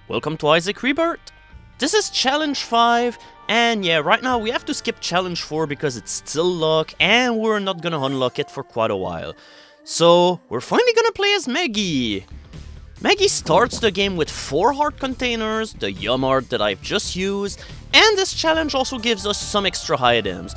Welcome to Isaac Rebirth. This is Challenge 5, and yeah, right now we have to skip Challenge 4 because it's still luck, and we're not gonna unlock it for quite a while. So, we're finally gonna play as Maggie. Maggie starts the game with 4 heart containers, the Yum Heart that I've just used, and this challenge also gives us some extra items.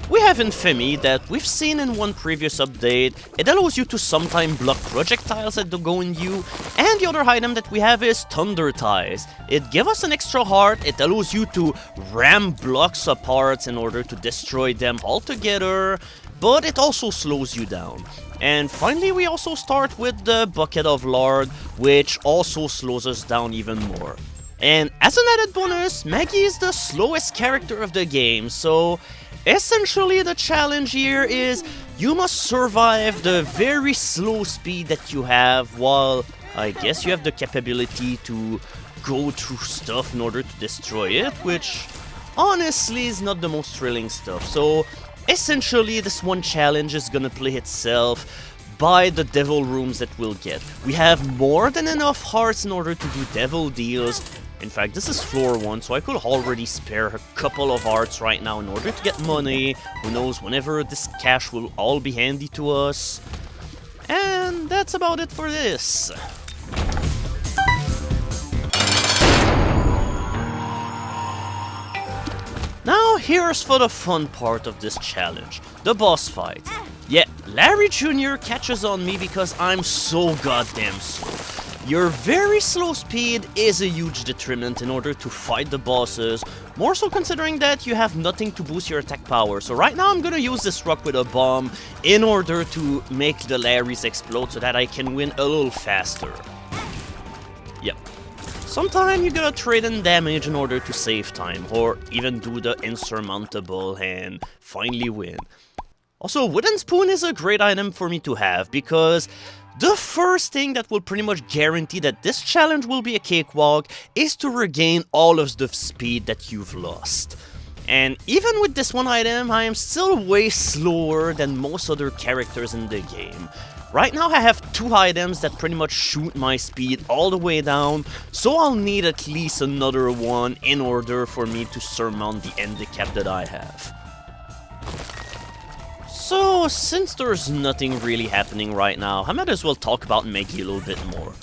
We have Infamy that we've seen in one previous update. It allows you to sometimes block projectiles that go in you, and the other item that we have is Thunder Ties. It gives us an extra heart, it allows you to ram blocks apart in order to destroy them altogether, but it also slows you down. And finally we also start with the Bucket of Lard, which also slows us down even more. And as an added bonus, Maggie is the slowest character of the game, so essentially the challenge here is you must survive the very slow speed that you have while I guess you have the capability to go through stuff in order to destroy it, which honestly is not the most thrilling stuff. So essentially this one challenge is gonna play itself by the devil rooms that we'll get. We have more than enough hearts in order to do devil deals. In fact, this is floor 1, so I could already spare a couple of hearts right now in order to get money. Who knows, whenever this cash will all be handy to us. And that's about it for this. Now here's for the fun part of this challenge, the boss fight. Yeah, Larry Jr. catches on me because I'm so goddamn slow. Your very slow speed is a huge detriment in order to fight the bosses, more so considering that you have nothing to boost your attack power. So right now I'm gonna use this rock with a bomb in order to make the Larrys explode so that I can win a little faster. Yep. Sometimes you gotta trade in damage in order to save time, or even do the insurmountable and finally win. Also, wooden spoon is a great item for me to have because the first thing that will pretty much guarantee that this challenge will be a cakewalk is to regain all of the speed that you've lost. And even with this one item, I am still way slower than most other characters in the game. Right now I have 2 items that pretty much shoot my speed all the way down, so I'll need at least another one in order for me to surmount the handicap that I have. So, since there's nothing really happening right now, I might as well talk about Maggie a little bit more.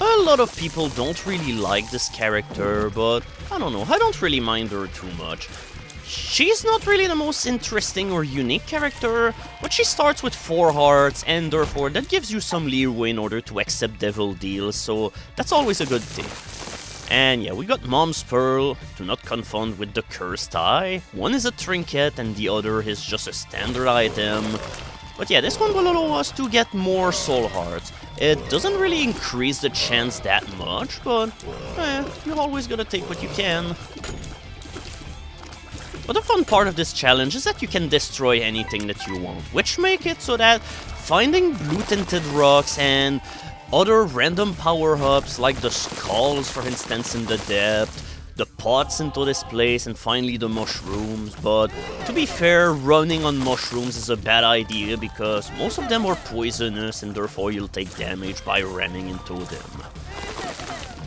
A lot of people don't really like this character, but I don't know, I don't really mind her too much. She's not really the most interesting or unique character, but she starts with 4 hearts, and therefore that gives you some leeway in order to accept devil deals, so that's always a good thing. And yeah, we got Mom's Pearl, to not confound with the Cursed Eye. One is a trinket and the other is just a standard item. But yeah, this one will allow us to get more soul hearts. It doesn't really increase the chance that much, but you always gotta take what you can. But the fun part of this challenge is that you can destroy anything that you want, which make it so that finding blue tinted rocks and other random power-ups like the skulls, for instance, in the depth, the pots into this place, and finally the mushrooms. But to be fair, running on mushrooms is a bad idea because most of them are poisonous and therefore you'll take damage by ramming into them.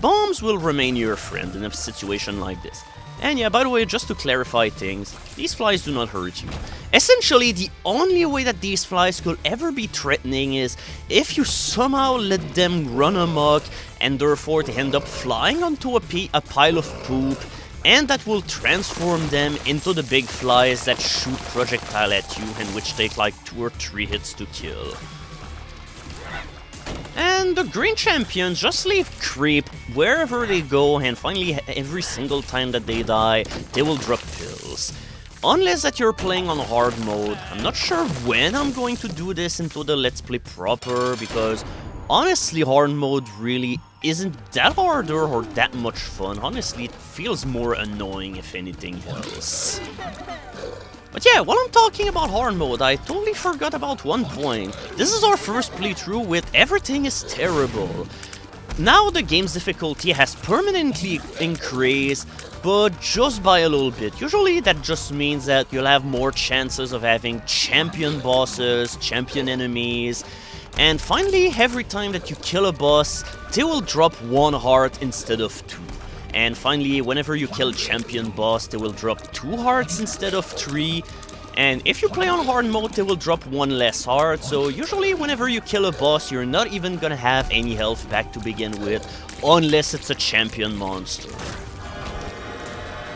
Bombs will remain your friend in a situation like this. And yeah, by the way, just to clarify things, these flies do not hurt you. Essentially, the only way that these flies could ever be threatening is if you somehow let them run amok and therefore they end up flying onto a pile of poop, and that will transform them into the big flies that shoot projectile at you and which take like 2 or 3 hits to kill. And the green champions just leave creep wherever they go, and finally every single time that they die, they will drop pills. Unless that you're playing on hard mode. I'm not sure when I'm going to do this into the Let's Play proper, because honestly hard mode really isn't that harder or that much fun. Honestly, it feels more annoying if anything else. But yeah, while I'm talking about hard mode, I totally forgot about one point. This is our first playthrough with Everything is Terrible. Now the game's difficulty has permanently increased, but just by a little bit. Usually that just means that you'll have more chances of having champion bosses, champion enemies, and finally every time that you kill a boss, they will drop 1 heart instead of 2. And finally, whenever you kill champion boss, they will drop 2 hearts instead of 3. And if you play on hard mode, they will drop 1 less heart. So usually whenever you kill a boss, you're not even gonna have any health back to begin with, unless it's a champion monster.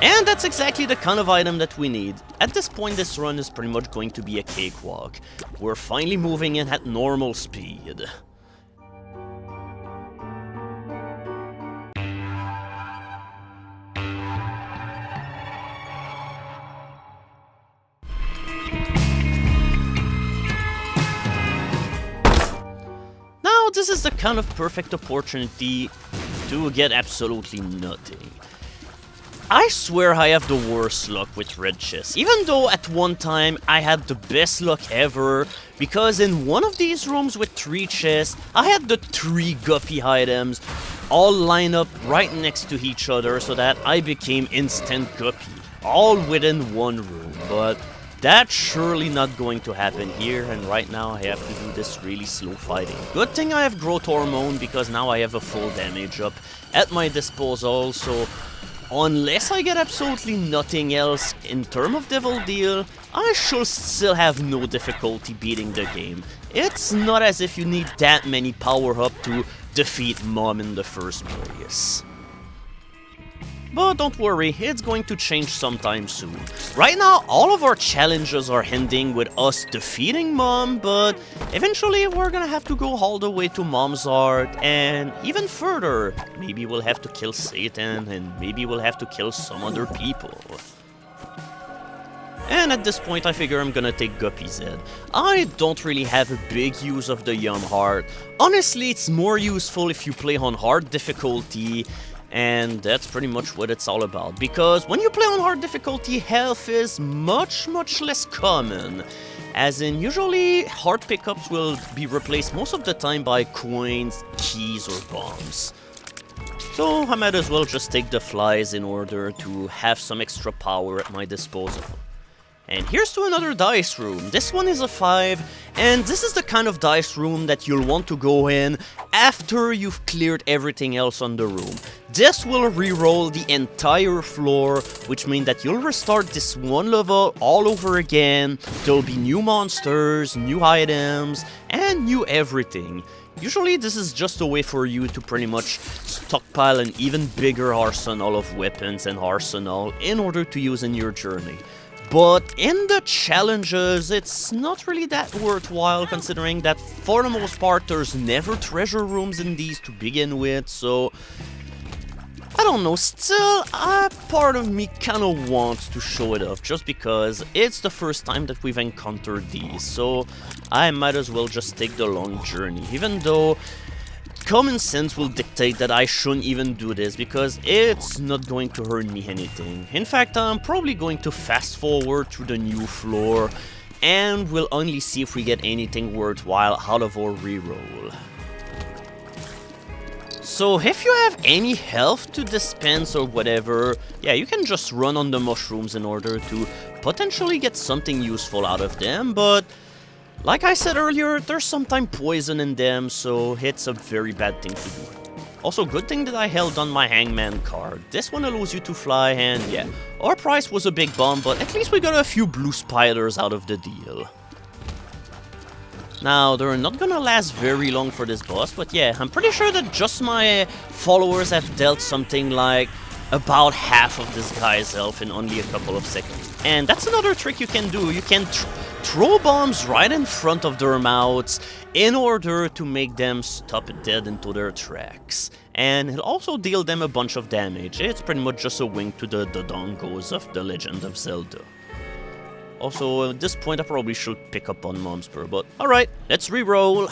And that's exactly the kind of item that we need. At this point, this run is pretty much going to be a cakewalk. We're finally moving in at normal speed. Now, this is the kind of perfect opportunity to get absolutely nothing. I swear I have the worst luck with red chests, even though at one time I had the best luck ever, because in one of these rooms with 3 chests, I had the 3 guppy items all lined up right next to each other so that I became instant guppy, all within one room, but that's surely not going to happen here, and right now I have to do this really slow fighting. Good thing I have growth hormone, because now I have a full damage up at my disposal, so unless I get absolutely nothing else in terms of Devil Deal, I should still have no difficulty beating the game. It's not as if you need that many power-up to defeat Mom in the first place. But don't worry, it's going to change sometime soon. Right now, all of our challenges are ending with us defeating Mom, but eventually we're gonna have to go all the way to Mom's Art, and even further. Maybe we'll have to kill Satan, and maybe we'll have to kill some other people. And at this point, I figure I'm gonna take Guppy's head. I don't really have a big use of the Yum Heart. Honestly, it's more useful if you play on hard difficulty, and that's pretty much what it's all about, because when you play on hard difficulty, health is much less common. As in, usually hard pickups will be replaced most of the time by coins, keys, or bombs. So I might as well just take the flies in order to have some extra power at my disposal. And here's to another dice room. This one is a 5, and this is the kind of dice room that you'll want to go in after you've cleared everything else on the room. This will reroll the entire floor, which means that you'll restart this one level all over again. There'll be new monsters, new items, and new everything. Usually this is just a way for you to pretty much stockpile an even bigger arsenal of weapons and arsenal in order to use in your journey. But in the challenges, it's not really that worthwhile, considering that for the most part there's never treasure rooms in these to begin with, so I don't know, still a part of me kinda wants to show it off, just because it's the first time that we've encountered these, so I might as well just take the long journey, even though common sense will dictate that I shouldn't even do this, because it's not going to earn me anything. In fact, I'm probably going to fast forward to the new floor, and we'll only see if we get anything worthwhile out of our reroll. So if you have any health to dispense or whatever, yeah, you can just run on the mushrooms in order to potentially get something useful out of them, but like I said earlier, there's sometimes poison in them, so it's a very bad thing to do. Also, good thing that I held on my Hangman card. This one allows you to fly, and yeah, our price was a big bump, but at least we got a few blue spiders out of the deal. Now, they're not gonna last very long for this boss, but yeah, I'm pretty sure that just my followers have dealt something like about half of this guy's health in only a couple of seconds. And that's another trick you can do. You can throw bombs right in front of their mouths in order to make them stop dead into their tracks. And it'll also deal them a bunch of damage. It's pretty much just a wink to the dongos of The Legend of Zelda. Also, at this point I probably should pick up on Mom's Spur, but alright, let's reroll.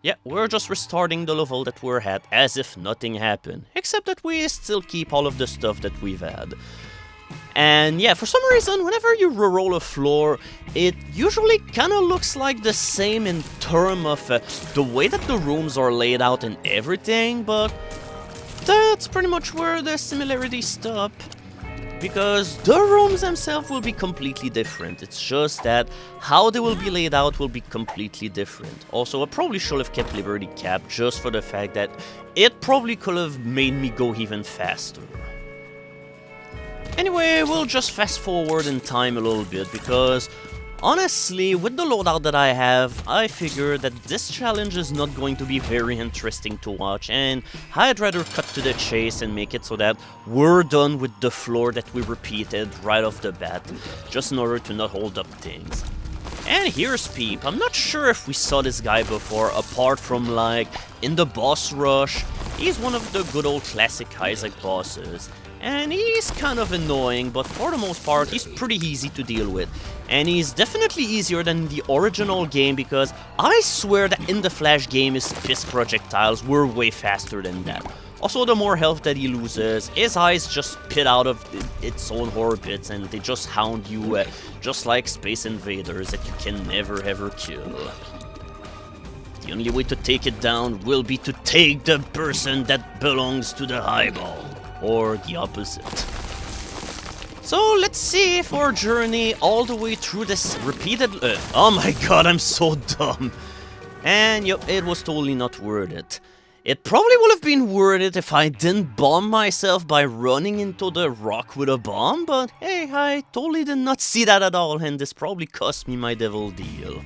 Yeah, we're just restarting the level that we're at as if nothing happened, except that we still keep all of the stuff that we've had. And yeah, for some reason, whenever you reroll a floor, it usually kind of looks like the same in terms of the way that the rooms are laid out and everything, but that's pretty much where the similarities stop. because the rooms themselves will be completely different. It's just that how they will be laid out will be completely different. Also, I probably should have kept Liberty Cap just for the fact that it probably could have made me go even faster. Anyway, we'll just fast forward in time a little bit, because honestly, with the loadout that I have, I figured that this challenge is not going to be very interesting to watch, and I'd rather cut to the chase and make it so that we're done with the floor that we repeated right off the bat, just in order to not hold up things. And here's Peep. I'm not sure if we saw this guy before, apart from like in the boss rush. He's one of the good old classic Isaac bosses. And he's kind of annoying, but for the most part, he's pretty easy to deal with. And he's definitely easier than the original game, because I swear that in the Flash game, his piss projectiles were way faster than that. Also, the more health that he loses, his eyes just pit out of its own orbits, and they just hound you just like Space Invaders that you can never ever kill. The only way to take it down will be to take the person that belongs to the highball. Or the opposite. So let's see if our journey all the way through this repeated... oh my god, I'm so dumb. And yep, it was totally not worth it. It probably would have been worth it if I didn't bomb myself by running into the rock with a bomb, but hey, I totally did not see that at all, and this probably cost me my devil deal.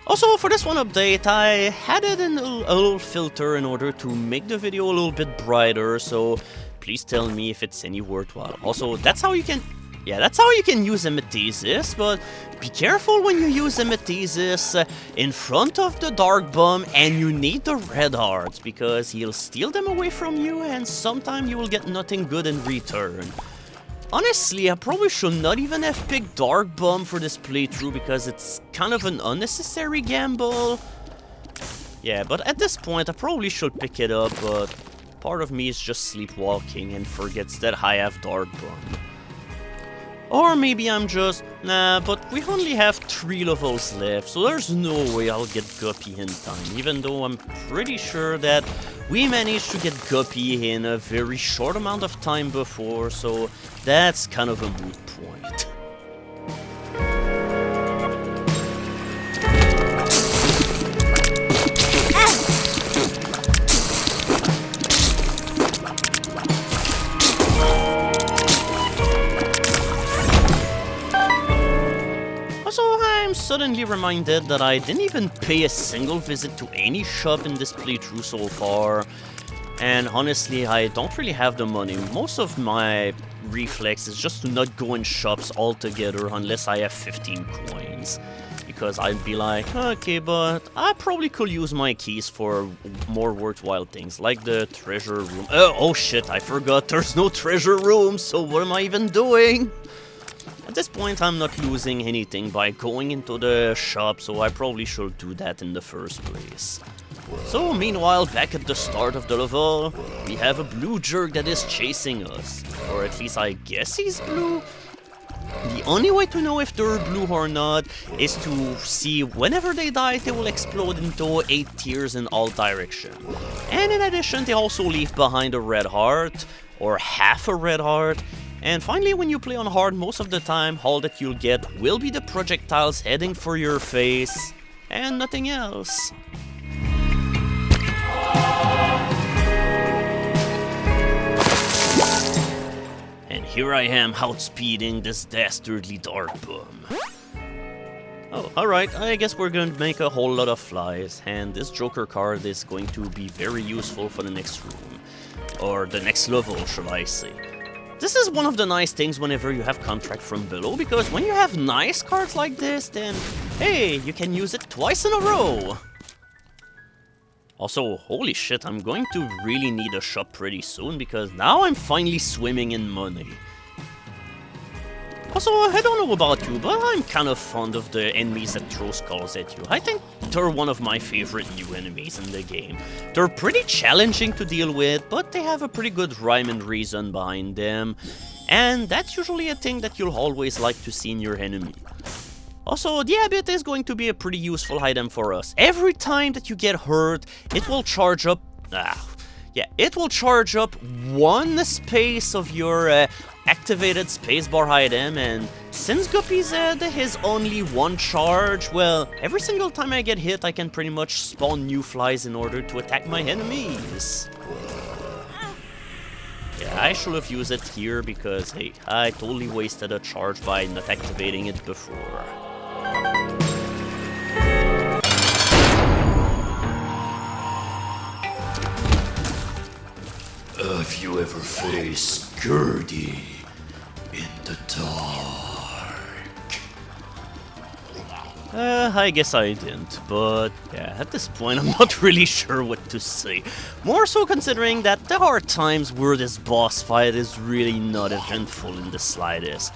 Also, for this one update, I added a little filter in order to make the video a little bit brighter, so please tell me if it's any worthwhile. Also, that's how you can use Emetesis, but be careful when you use Emetesis in front of the Dark Bomb, and you need the red hearts, because he'll steal them away from you, and sometimes you will get nothing good in return. Honestly, I probably should not even have picked Dark Bomb for this playthrough, because it's kind of an unnecessary gamble. Yeah, but at this point I probably should pick it up, but part of me is just sleepwalking and forgets that I have Dark Bomb. Or maybe I'm just, nah, but we only have 3 levels left, so there's no way I'll get Guppy in time, even though I'm pretty sure that we managed to get Guppy in a very short amount of time before, so that's kind of a moot point. Suddenly reminded that I didn't even pay a single visit to any shop in this playthrough so far, and honestly I don't really have the money. Most of my reflex is just to not go in shops altogether unless I have 15 coins, because I'd be like, okay, but I probably could use my keys for more worthwhile things, like the treasure room. Oh shit, I forgot there's no treasure room, so what am I even doing? At this point, I'm not losing anything by going into the shop, so I probably should do that in the first place. So, meanwhile, back at the start of the level, we have a blue jerk that is chasing us. Or at least I guess he's blue. The only way to know if they're blue or not is to see whenever they die, they will explode into 8 tears in all directions. And in addition, they also leave behind a red heart, or half a red heart. And finally, when you play on hard, most of the time, all that you'll get will be the projectiles heading for your face, and nothing else. And here I am outspeeding this dastardly Dark Bomb. Oh, alright, I guess we're going to make a whole lot of flies, and this Joker card is going to be very useful for the next room. Or the next level, shall I say. This is one of the nice things whenever you have contract from below, because when you have nice cards like this, then hey, you can use it twice in a row. Also, holy shit, I'm going to really need a shop pretty soon, because now I'm finally swimming in money. Also, I don't know about you, but I'm kind of fond of the enemies that throw skulls at you. I think they're one of my favorite new enemies in the game. They're pretty challenging to deal with, but they have a pretty good rhyme and reason behind them. And that's usually a thing that you'll always like to see in your enemy. Also, the Abbot is going to be a pretty useful item for us. Every time that you get hurt, it will charge up... it will charge up 1 space of your activated spacebar item, and since Guppy's head has only one charge, well, every single time I get hit I can pretty much spawn new flies in order to attack my enemies. Yeah, I should have used it here because, hey, I totally wasted a charge by not activating it before. Have you ever faced Gurdy in the dark? I guess I didn't, but yeah, at this point I'm not really sure what to say. More so considering that there are times where this boss fight is really not eventful in the slightest.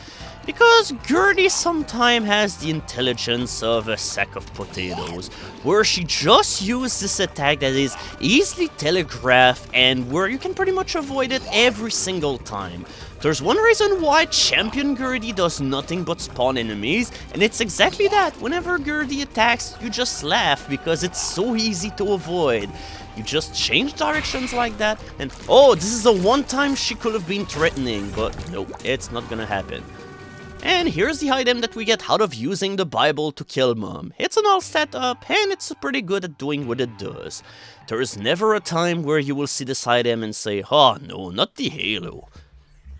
Because Gurdy sometimes has the intelligence of a sack of potatoes, where she just uses this attack that is easily telegraphed and where you can pretty much avoid it every single time. There's one reason why Champion Gurdy does nothing but spawn enemies, and it's exactly that. Whenever Gurdy attacks, you just laugh because it's so easy to avoid. You just change directions like that, and oh, this is the one time she could have been threatening, but nope, it's not gonna happen. And here's the item that we get out of using the Bible to kill Mom. It's an all set up, and it's pretty good at doing what it does. There is never a time where you will see this item and say, oh no, not the Halo.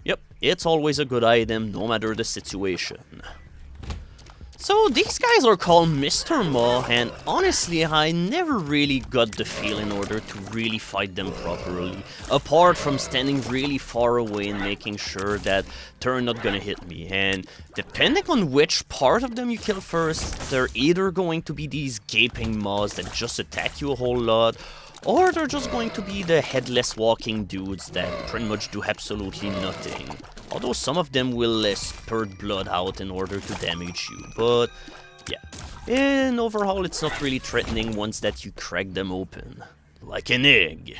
Yep, it's always a good item, no matter the situation. So these guys are called Mr. Maw, and honestly I never really got the feel in order to really fight them properly, apart from standing really far away and making sure that they're not gonna hit me. And depending on which part of them you kill first, they're either going to be these gaping maws that just attack you a whole lot, or they're just going to be the headless walking dudes that pretty much do absolutely nothing. Although some of them will spurt blood out in order to damage you, but yeah. In overall, it's not really threatening once that you crack them open. Like an egg.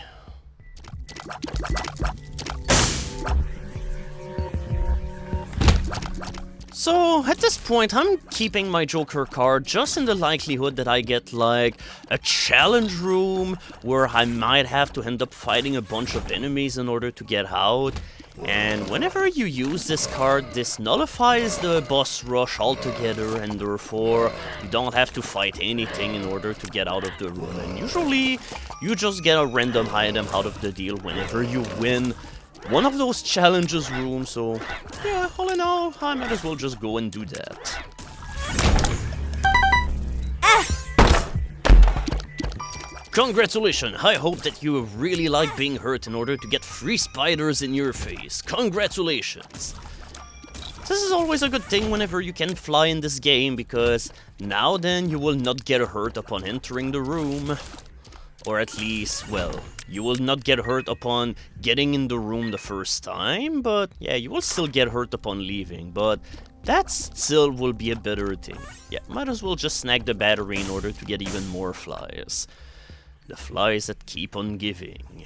So, at this point, I'm keeping my Joker card just in the likelihood that I get, like, a challenge room where I might have to end up fighting a bunch of enemies in order to get out. And whenever you use this card, this nullifies the boss rush altogether, and therefore you don't have to fight anything in order to get out of the room. And usually, you just get a random item out of the deal whenever you win one of those challenges rooms, so yeah, all in all, I might as well just go and do that. Congratulations, I hope that you really like being hurt in order to get free spiders in your face. Congratulations! This is always a good thing whenever you can fly in this game, because now then you will not get hurt upon entering the room. Or at least, well, you will not get hurt upon getting in the room the first time, but yeah, you will still get hurt upon leaving, but that still will be a better thing. Yeah, might as well just snag the battery in order to get even more flies. The flies that keep on giving.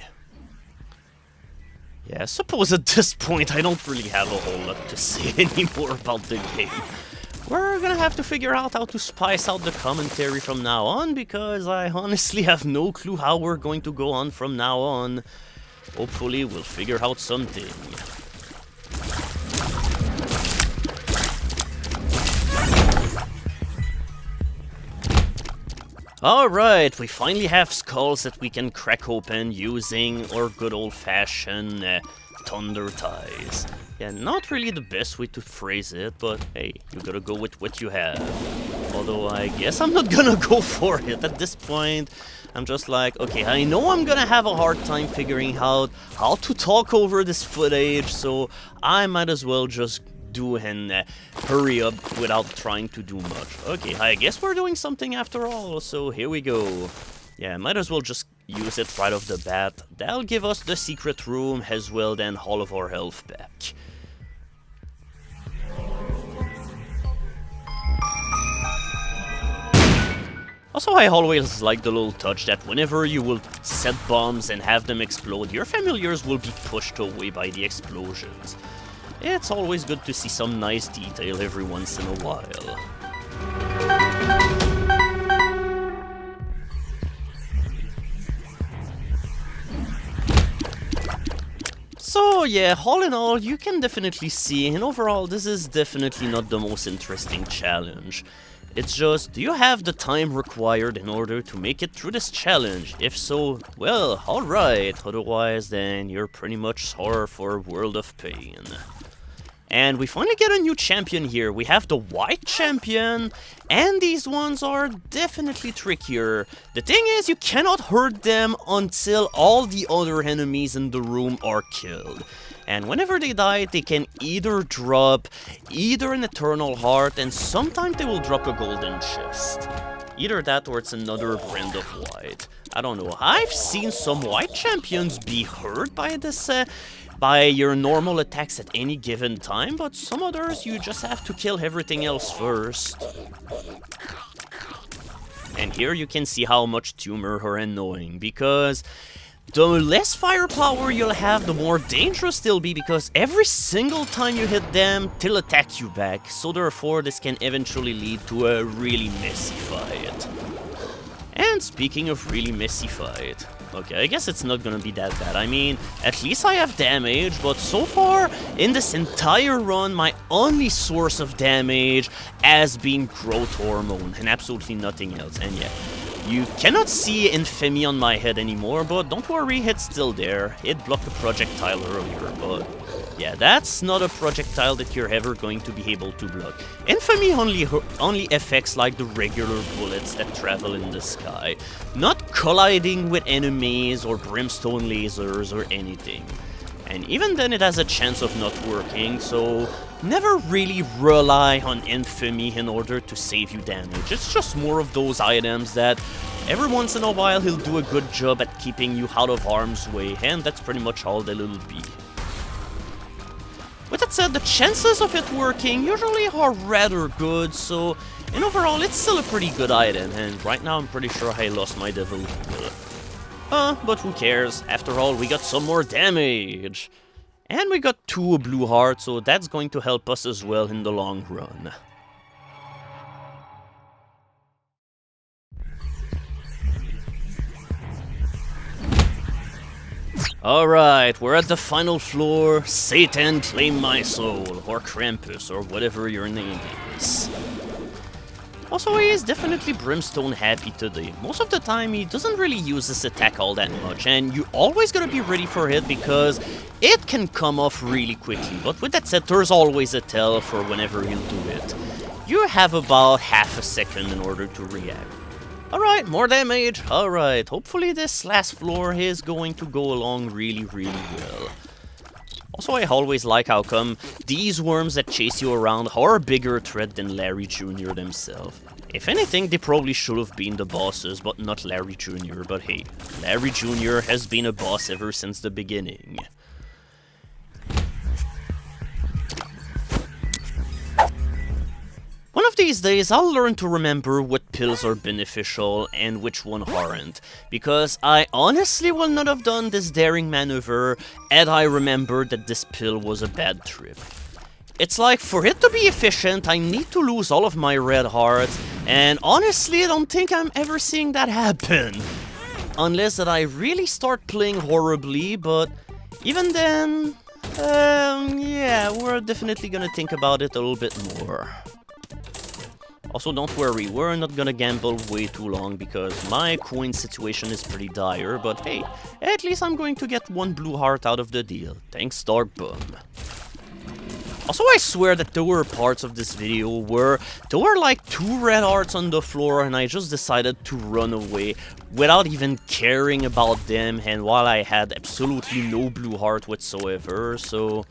Yeah, I suppose at this point I don't really have a whole lot to say anymore about the game. We're gonna have to figure out how to spice out the commentary from now on, because I honestly have no clue how we're going to go on from now on. Hopefully we'll figure out something. Alright, we finally have skulls that we can crack open using our good old-fashioned thunder ties. Yeah, not really the best way to phrase it, but hey, you gotta go with what you have. Although I guess I'm not gonna go for it at this point. I'm just like, okay, I know I'm gonna have a hard time figuring out how to talk over this footage, so I might as well just do and hurry up without trying to do much. Okay, I guess we're doing something after all, so here we go. Yeah, might as well just use it right off the bat. That'll give us the secret room as well, then all of our health back. Also, I always like the little touch that whenever you will set bombs and have them explode, your familiars will be pushed away by the explosions. It's always good to see some nice detail every once in a while. So yeah, all in all, you can definitely see, and overall, this is definitely not the most interesting challenge. It's just, do you have the time required in order to make it through this challenge? If so, well, alright, otherwise then you're pretty much sore for a world of pain. And we finally get a new champion here. We have the white champion, and these ones are definitely trickier. The thing is, you cannot hurt them until all the other enemies in the room are killed. And whenever they die, they can either drop an eternal heart, and sometimes they will drop a golden chest. Either that or it's another brand of white. I don't know. I've seen some white champions be hurt by this, by your normal attacks at any given time, but some others you just have to kill everything else first. And here you can see how much tumor are annoying, because the less firepower you'll have, the more dangerous they'll be, because every single time you hit them, they'll attack you back, so therefore this can eventually lead to a really messy fight. And speaking of really messy fight, okay, I guess it's not gonna be that bad. I mean, at least I have damage, but so far, in this entire run, my only source of damage has been growth hormone, and absolutely nothing else. And yeah, you cannot see Infamy on my head anymore, but don't worry, it's still there. It blocked a projectile earlier, but yeah, that's not a projectile that you're ever going to be able to block. Infamy only affects like the regular bullets that travel in the sky, not colliding with enemies or brimstone lasers or anything. And even then it has a chance of not working, so never really rely on Infamy in order to save you damage. It's just more of those items that every once in a while he'll do a good job at keeping you out of harm's way, and that's pretty much all that it'll be. With that said, the chances of it working usually are rather good, so in overall it's still a pretty good item, and right now I'm pretty sure I lost my devil. But who cares? After all, we got some more damage. And we got 2 blue hearts, so that's going to help us as well in the long run. Alright, we're at the final floor. Satan, claim my soul, or Krampus, or whatever your name is. Also, he is definitely brimstone happy today. Most of the time, he doesn't really use this attack all that much, and you always gotta be ready for it because it can come off really quickly. But with that said, there's always a tell for whenever he'll do it. You have about half a second in order to react. Alright, more damage. Alright, hopefully this last floor is going to go along really well. Also, I always like how come these worms that chase you around are a bigger threat than Larry Jr. themselves. If anything, they probably should have been the bosses, but not Larry Jr. But hey, Larry Jr. has been a boss ever since the beginning. One of these days, I'll learn to remember what pills are beneficial and which one aren't, because I honestly will not have done this daring maneuver had I remembered that this pill was a bad trip. It's like, for it to be efficient, I need to lose all of my red hearts, and honestly, I don't think I'm ever seeing that happen. Unless that I really start playing horribly, but even then, yeah, we're definitely gonna think about it a little bit more. Also, don't worry, we're not gonna gamble way too long because my coin situation is pretty dire, but hey, at least I'm going to get 1 blue heart out of the deal. Thanks, Dark Bum. Also, I swear that there were parts of this video where there were like 2 red hearts on the floor and I just decided to run away without even caring about them, and while I had absolutely no blue heart whatsoever, so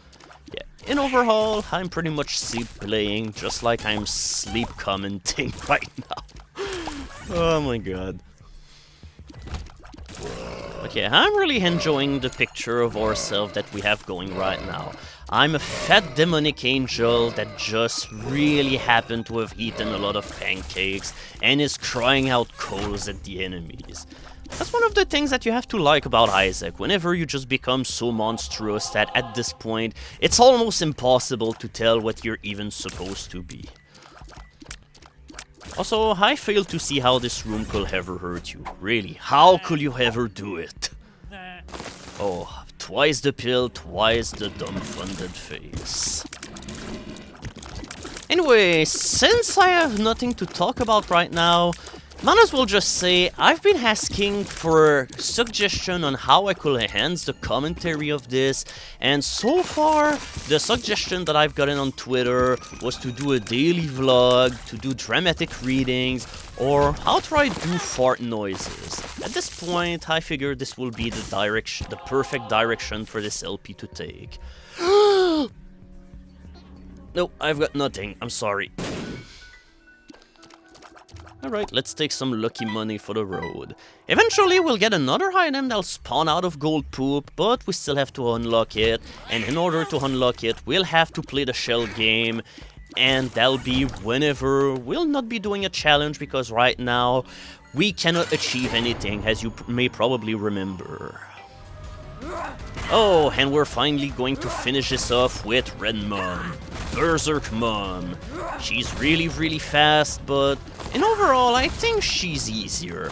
yeah, in overall, I'm pretty much sleep playing, just like I'm sleep commenting right now. Oh my god. But yeah, I'm really enjoying the picture of ourselves that we have going right now. I'm a fat demonic angel that just really happened to have eaten a lot of pancakes and is crying out coals at the enemies. That's one of the things that you have to like about Isaac, whenever you just become so monstrous that at this point, it's almost impossible to tell what you're even supposed to be. Also, I fail to see how this room could ever hurt you. Really, how could you ever do it? Oh, twice the pill, twice the dumbfounded face. Anyway, since I have nothing to talk about right now, might as well just say I've been asking for suggestion on how I could enhance the commentary of this, and so far the suggestion that I've gotten on Twitter was to do a daily vlog, to do dramatic readings, or outright do fart noises. At this point, I figure this will be the perfect direction for this LP to take. Nope, I've got nothing. I'm sorry. Alright, let's take some lucky money for the road. Eventually, we'll get another item that'll spawn out of gold poop, but we still have to unlock it. And in order to unlock it, we'll have to play the shell game. And that'll be whenever. We'll not be doing a challenge because right now, we cannot achieve anything, as you may probably remember. Oh, and we're finally going to finish this off with Red Mom. Berserk Mom. She's really, really fast, but in overall, I think she's easier.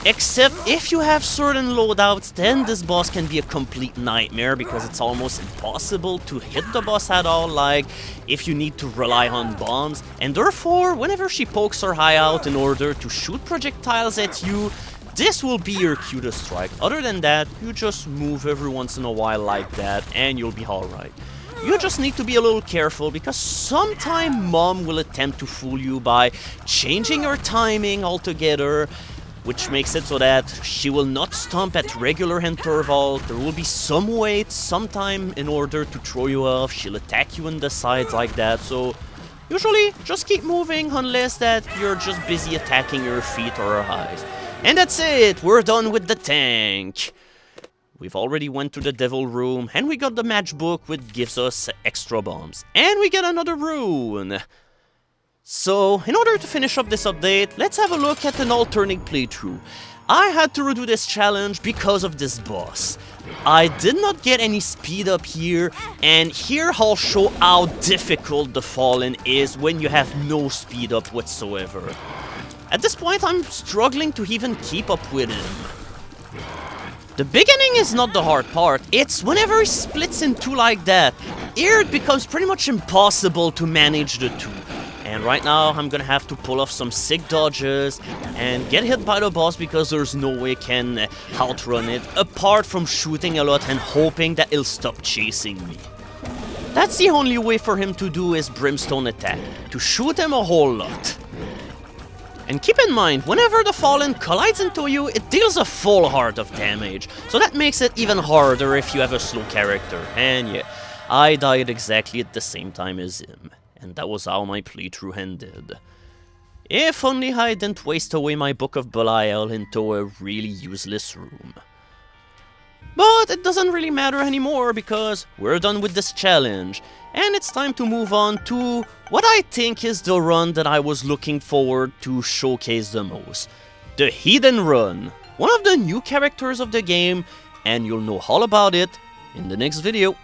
Except if you have certain loadouts, then this boss can be a complete nightmare because it's almost impossible to hit the boss at all, like if you need to rely on bombs. And therefore, whenever she pokes her eye out in order to shoot projectiles at you, this will be your cue to strike. Other than that, you just move every once in a while like that and you'll be alright. You just need to be a little careful because sometime Mom will attempt to fool you by changing her timing altogether, which makes it so that she will not stomp at regular interval. There will be some weight sometime in order to throw you off. She'll attack you in the sides like that, so usually just keep moving unless that you're just busy attacking your feet or her eyes. And that's it, we're done with the tank. We've already went to the devil room, and we got the matchbook which gives us extra bombs. And we get another rune. So, in order to finish up this update, let's have a look at an alternate playthrough. I had to redo this challenge because of this boss. I did not get any speed up here, and here I'll show how difficult the Fallen is when you have no speed up whatsoever. At this point, I'm struggling to even keep up with him. The beginning is not the hard part, it's whenever he splits in two like that. Here it becomes pretty much impossible to manage the two. And right now, I'm gonna have to pull off some sick dodges and get hit by the boss because there's no way I can outrun it, apart from shooting a lot and hoping that he'll stop chasing me. That's the only way for him to do his brimstone attack, to shoot him a whole lot. And keep in mind, whenever the Fallen collides into you, it deals a full heart of damage, so that makes it even harder if you have a slow character. And yeah, I died exactly at the same time as him, and that was how my playthrough ended. If only I didn't waste away my Book of Belial into a really useless room. But it doesn't really matter anymore because we're done with this challenge, and it's time to move on to what I think is the run that I was looking forward to showcase the most. The Hidden Run, one of the new characters of the game, and you'll know all about it in the next video.